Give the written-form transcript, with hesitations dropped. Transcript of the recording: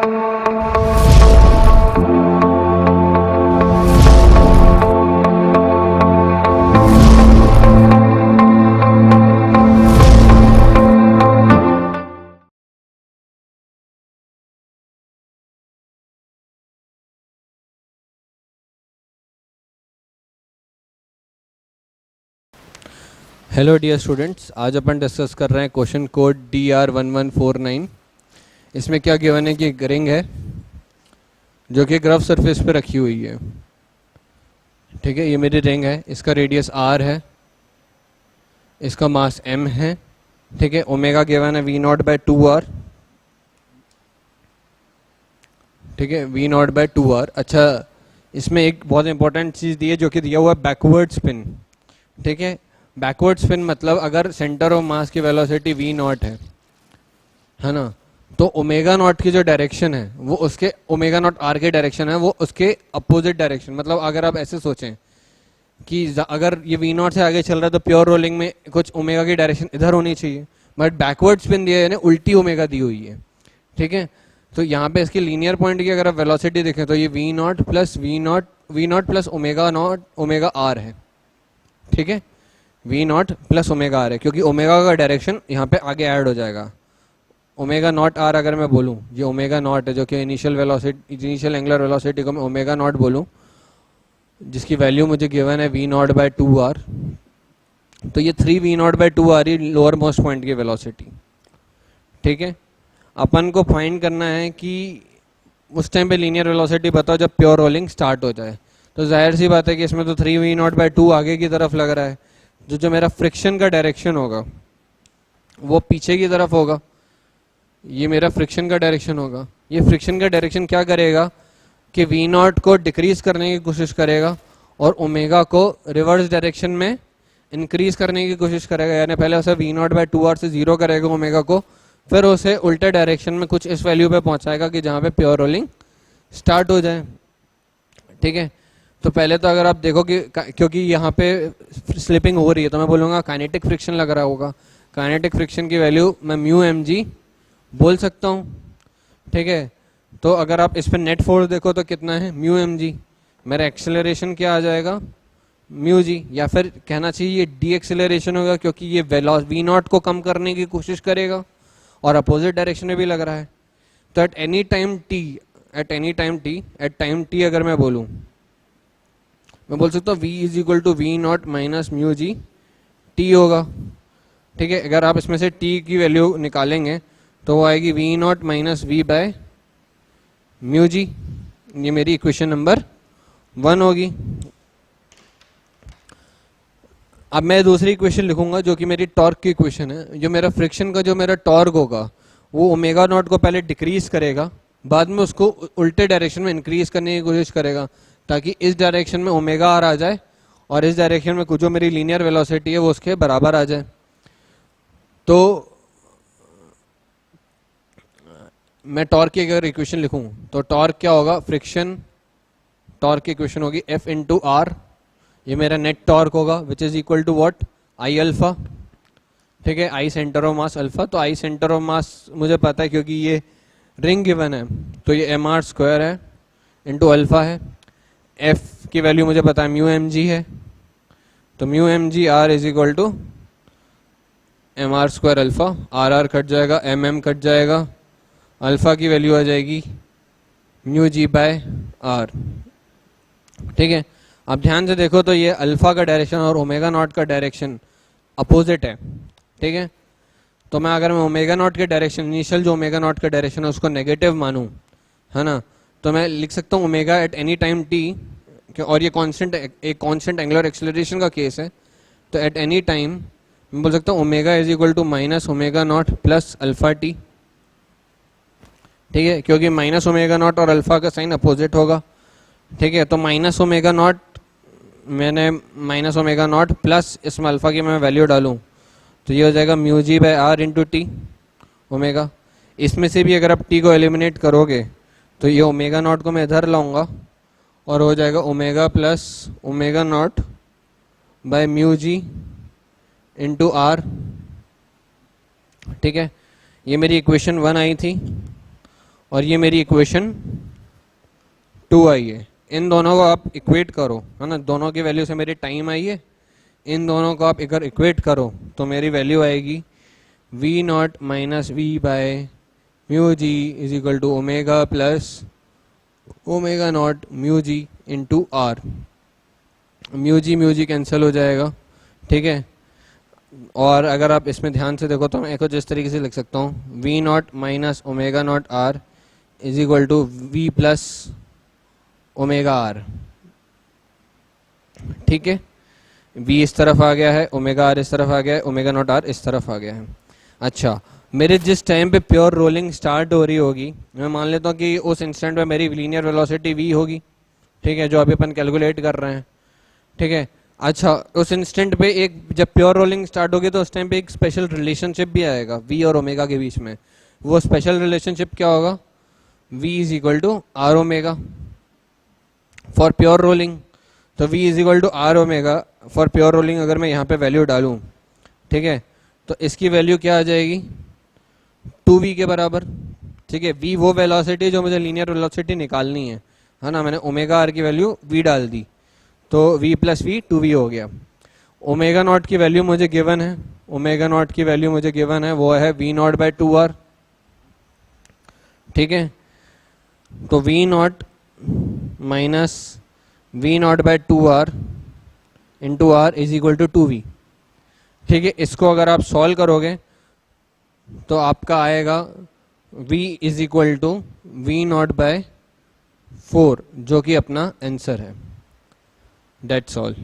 Hello dear students, आज अपन discuss कर रहे हैं क्वेश्चन कोड DR1149। इसमें क्या गिवन है कि एक रिंग है जो कि ग्रफ सरफेस पे रखी हुई है। ठीक है, ये मेरी रिंग है, इसका रेडियस R है, इसका मास M है। ठीक है, ओमेगा गिवन है V0/2R। ठीक है, V0/2R। अच्छा, इसमें एक बहुत इंपॉर्टेंट चीज़ दी है जो कि दिया हुआ है बैकवर्ड स्पिन। ठीक है, बैकवर्ड स्पिन मतलब अगर सेंटर ऑफ मास की वेलोसिटी V0 है ना, तो ओमेगा नॉट की जो डायरेक्शन है वो उसके ओमेगा नॉट R के डायरेक्शन है, वो उसके अपोजिट डायरेक्शन। मतलब अगर आप ऐसे सोचें कि अगर ये V0 से आगे चल रहा है तो प्योर रोलिंग में कुछ ओमेगा की डायरेक्शन इधर होनी चाहिए, बट बैकवर्ड स्पिन दिया है यानी उल्टी ओमेगा दी हुई है। ठीक है, तो यहाँ पे इसकी लीनियर पॉइंट की अगर आप वेलोसिटी देखें तो ये V0 प्लस ओमेगा R है। ठीक है, V0 प्लस ओमेगा R है, क्योंकि ओमेगा का डायरेक्शन यहाँ पे आगे ऐड हो जाएगा। ओमेगा नॉट R अगर मैं बोलूँ, ये ओमेगा नॉट है जो कि इनिशियल इनिशियल एंगुलर वेलोसिटी को मैं ओमेगा नॉट बोलूँ, जिसकी वैल्यू मुझे गिवन है V0/2R। तो ये 3V0/2R ही लोअर मोस्ट पॉइंट की वेलोसिटी। ठीक है, अपन को फाइंड करना है कि उस टाइम पे लीनियर वेलोसिटी बताओ जब प्योर रोलिंग स्टार्ट हो जाए। तो जाहिर सी बात है कि इसमें तो 3V0/2 आगे की तरफ लग रहा है, जो मेरा फ्रिक्शन का डायरेक्शन होगा वो पीछे की तरफ होगा। ये मेरा फ्रिक्शन का डायरेक्शन होगा। ये फ्रिक्शन का डायरेक्शन क्या करेगा कि V0 को डिक्रीज करने की कोशिश करेगा और ओमेगा को रिवर्स डायरेक्शन में इंक्रीज करने की कोशिश करेगा। यानी पहले उसे V0/2R से 0 करेगा ओमेगा को, फिर उसे उल्टे डायरेक्शन में कुछ इस वैल्यू पे पहुंचाएगा कि जहाँ पे प्योर रोलिंग स्टार्ट हो जाए। ठीक है, तो पहले तो अगर आप देखो कि क्योंकि यहाँ पे स्लिपिंग हो रही है तो मैं बोलूँगा काइनेटिक फ्रिक्शन लग रहा होगा। काइनेटिक फ्रिक्शन की वैल्यू मैं μmg बोल सकता हूँ। ठीक है, तो अगर आप इस पर नेट फोर्स देखो तो कितना है μmg। मेरा एक्सेलरेशन क्या आ जाएगा μg, या फिर कहना चाहिए ये डी एक्सेलरेशन होगा, क्योंकि ये V0 को कम करने की कोशिश करेगा और अपोजिट डायरेक्शन में भी लग रहा है। तो एट एनी टाइम t अगर मैं बोलूँ, मैं बोल सकता हूँ V V0 minus μg t होगा। ठीक है, अगर आप इसमें से t की वैल्यू निकालेंगे तो वो आएगी V0 माइनस V/μg। ये मेरी इक्वेशन नंबर 1 होगी। अब मैं दूसरी इक्वेशन लिखूंगा जो कि मेरी टॉर्क की इक्वेशन है। जो मेरा फ्रिक्शन का जो मेरा टॉर्क होगा वो ओमेगा नॉट को पहले डिक्रीज करेगा, बाद में उसको उल्टे डायरेक्शन में इंक्रीज करने की कोशिश करेगा, ताकि इस डायरेक्शन में ओमेगा R आ जाए और इस डायरेक्शन में जो मेरी लीनियर वेलोसिटी है वो उसके बराबर आ जाए। तो मैं टॉर्क की अगर इक्वेशन लिखूं तो टॉर्क क्या होगा, फ्रिक्शन टॉर्क की इक्वेशन होगी F इंटू R। ये मेरा नेट टॉर्क होगा which is equal to what, I alpha. ठीक है, I centre of mass alpha. तो I सेंटर ऑफ मास मुझे पता है क्योंकि ये रिंग गिवन है, तो ये mr² है इंटू अल्फा है। F की वैल्यू मुझे पता है μmg है, तो μmg R is equal to mr² alpha. R cut जाएगा, mm कट जाएगा, अल्फा की वैल्यू आ जाएगी μg/R। ठीक है, अब ध्यान से देखो तो ये अल्फा का डायरेक्शन और ओमेगा नॉट का डायरेक्शन अपोजिट है। ठीक है, तो मैं अगर मैं ओमेगा नॉट के डायरेक्शन, इनिशियल जो ओमेगा नॉट का डायरेक्शन है उसको नेगेटिव मानूं, है ना, तो मैं लिख सकता हूँ omega at any time t, और ये कांस्टेंट, एक कांस्टेंट एंगुलर एक्सेलरेशन का केस है। तो एट एनी टाइम मैं बोल सकता हूँ omega is equal to minus omega nought plus alpha T. ठीक है, क्योंकि माइनस ओमेगा नॉट और अल्फा का साइन अपोजिट होगा। ठीक है, तो माइनस ओमेगा नॉट, मैंने माइनस ओमेगा नॉट प्लस इसमें अल्फा की मैं वैल्यू डालूं तो ये हो जाएगा μg/R इंटू टी ओमेगा। इसमें से भी अगर आप टी को एलिमिनेट करोगे तो ये ओमेगा नॉट को मैं इधर लाऊंगा और हो जाएगा omega plus omega nought by μg into R। ठीक है, ये मेरी इक्वेशन 1 आई थी और ये मेरी इक्वेशन 2 आई है। इन दोनों को आप इक्वेट करो, है ना, दोनों की वैल्यू से मेरी टाइम आई है, इन दोनों को आप अगर इक्वेट करो तो मेरी वैल्यू आएगी V nought minus V by mu G is equal to omega plus omega nought mu G into R. Mu G cancel हो जाएगा, ठीक है। और अगर आप इसमें ध्यान से देखो तो मैं इसको जिस तरीके से लिख सकता हूँ, V nought minus omega nought R is equal to V plus omega R, ठीक है। v इस तरफ आ गया है, ओमेगा आर इस तरफ आ गया है, ओमेगा नॉट आर इस तरफ आ गया है। अच्छा, मेरे जिस टाइम पे प्योर रोलिंग स्टार्ट हो रही होगी, मैं मान लेता हूँ कि उस इंस्टेंट पे मेरी लीनियर वेलोसिटी v होगी, ठीक है, जो अभी अपन कैलकुलेट कर रहे हैं, ठीक है। अच्छा, उस इंस्टेंट पे एक जब प्योर रोलिंग स्टार्ट होगी तो उस टाइम पे एक स्पेशल रिलेशनशिप भी आएगा v और ओमेगा के बीच में। वो स्पेशल रिलेशनशिप क्या होगा? v is equal to R omega for pure rolling. तो v is equal to R omega for pure rolling अगर मैं यहाँ पे वैल्यू डालूँ, ठीक है, तो इसकी वैल्यू क्या आ जाएगी? 2v के बराबर, ठीक है। v वो वेलोसिटी जो मुझे लीनियर वेलोसिटी निकालनी है ना। मैंने ओमेगा आर की वैल्यू v डाल दी तो v प्लस वी 2v हो गया। ओमेगा नॉट की वैल्यू मुझे गिवन है, ओमेगा नॉट की वैल्यू मुझे गिवन है, वो है v नॉट बाय 2r, ठीक है। तो v nought minus V nought by 2r into R is equal to 2v, ठीक है। इसको अगर आप सॉल्व करोगे तो आपका आएगा v is equal to V nought by 4, जो कि अपना आंसर है। That's all.